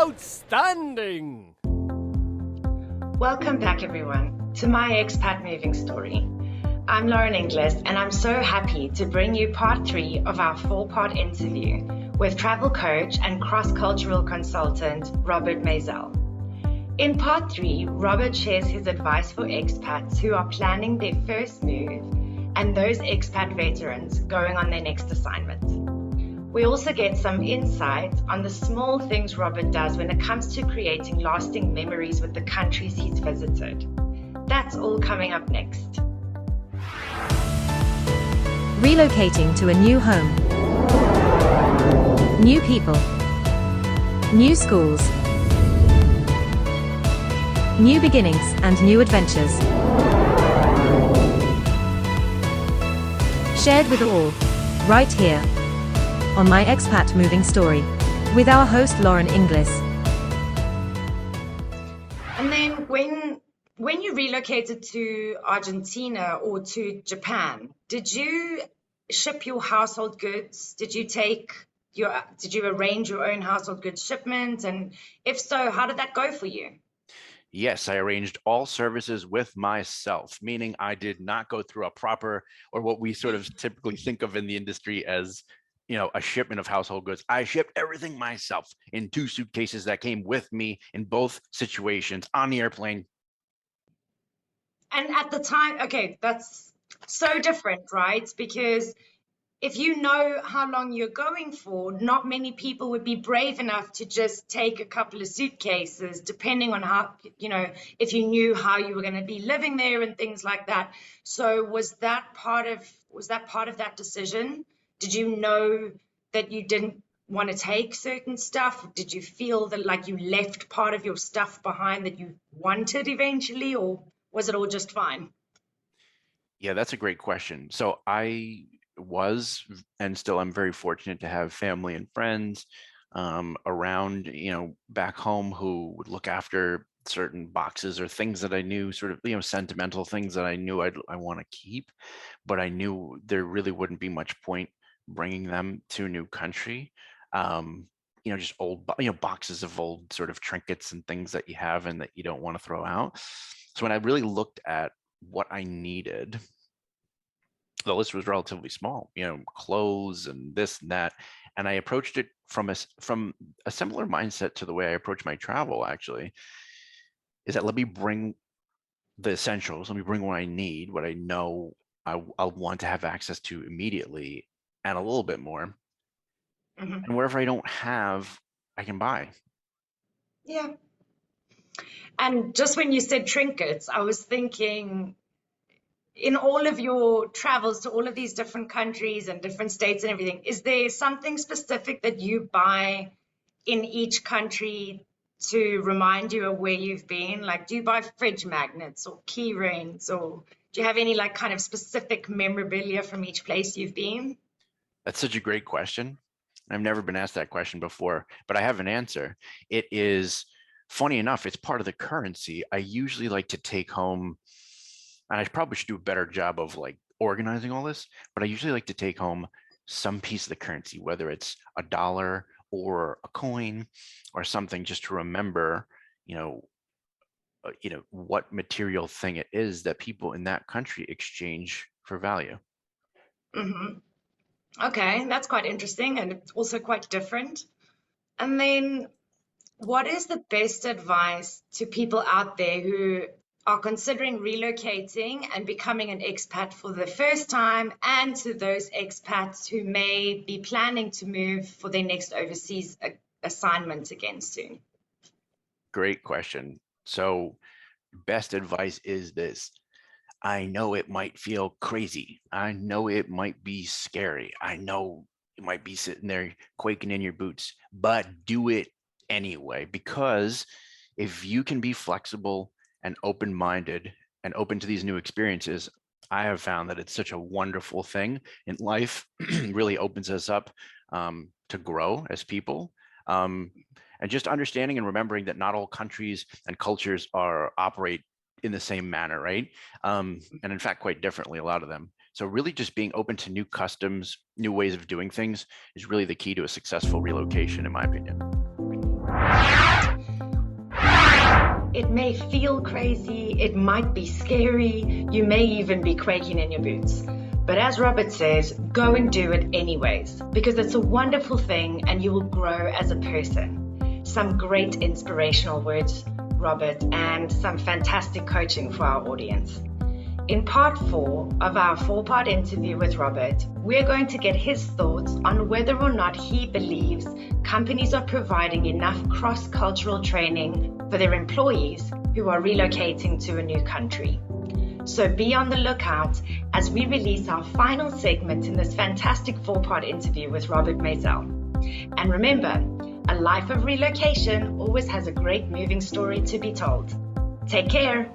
Outstanding! Welcome back, everyone, to my Expat Moving Story. I'm Lauren Inglis, and I'm so happy to bring you part 3 of our 4-part interview with travel coach and cross-cultural consultant, Robert Maisel. In part 3, Robert shares his advice for expats who are planning their first move and those expat veterans going on their next assignment. We also get some insight on the small things Robert does when it comes to creating lasting memories with the countries he's visited. That's all coming up next. Relocating to a new home. New people. New schools. New beginnings and new adventures. Shared with all, right here, on my Expat Moving Story, with our host Lauren Inglis. And then when you relocated to Argentina or to Japan, did you ship your household goods? Did you arrange your own household goods shipment? And if so, how did that go for you? Yes, I arranged all services with myself, meaning I did not go through a proper, or what we sort of typically think of in the industry as, a shipment of household goods. I shipped everything myself in 2 suitcases that came with me in both situations on the airplane. And at the time, okay, that's so different, right? Because if you know how long you're going for, not many people would be brave enough to just take a couple of suitcases, depending on how, if you knew how you were going to be living there and things like that. So was that part of that decision? Did you know that you didn't want to take certain stuff? Did you feel that like you left part of your stuff behind that you wanted eventually, or was it all just fine? Yeah, that's a great question. So I was and still am very fortunate to have family and friends around, back home who would look after certain boxes or things that I knew, sort of, sentimental things that I knew I want to keep, but I knew there really wouldn't be much point bringing them to a new country. Just old, boxes of old sort of trinkets and things that you have and that you don't want to throw out. So when I really looked at what I needed, the list was relatively small, clothes and this and that. And I approached it from a similar mindset to the way I approach my travel, actually, is that let me bring the essentials, let me bring what I need, what I know I'll want to have access to immediately, and a little bit more. Mm-hmm. And wherever I don't have, I can buy. Yeah. And just when you said trinkets, I was thinking, in all of your travels to all of these different countries and different states and everything, is there something specific that you buy in each country to remind you of where you've been? Like, do you buy fridge magnets or key rings, or do you have any like kind of specific memorabilia from each place you've been? That's such a great question. I've never been asked that question before, but I have an answer. It is, funny enough, it's part of the currency. I usually like to take home, and I probably should do a better job of like organizing all this, but I usually like to take home some piece of the currency, whether it's $1 or a coin or something, just to remember, what material thing it is that people in that country exchange for value. Mm-hmm. Okay, that's quite interesting, and it's also quite different. And then, what is the best advice to people out there who are considering relocating and becoming an expat for the first time, and to those expats who may be planning to move for their next overseas assignment again soon? Great question. So, best advice is this. I know it might feel crazy. I know it might be scary. I know you might be sitting there quaking in your boots, but do it anyway, because if you can be flexible and open-minded and open to these new experiences, I have found that it's such a wonderful thing in life. Really opens us up to grow as people. And just understanding and remembering that not all countries and cultures operate in the same manner, right? And in fact, quite differently, a lot of them. So really just being open to new customs, new ways of doing things is really the key to a successful relocation, in my opinion. it may feel crazy, it might be scary, you may even be quaking in your boots. But as Robert says, go and do it anyways, because it's a wonderful thing and you will grow as a person. Some great inspirational words, Robert, and some fantastic coaching for our audience. In part 4 of our 4-part interview with Robert, we're going to get his thoughts on whether or not he believes companies are providing enough cross-cultural training for their employees who are relocating to a new country. So be on the lookout as we release our final segment in this fantastic 4-part interview with Robert Maisel. And remember, a life of relocation always has a great moving story to be told. Take care.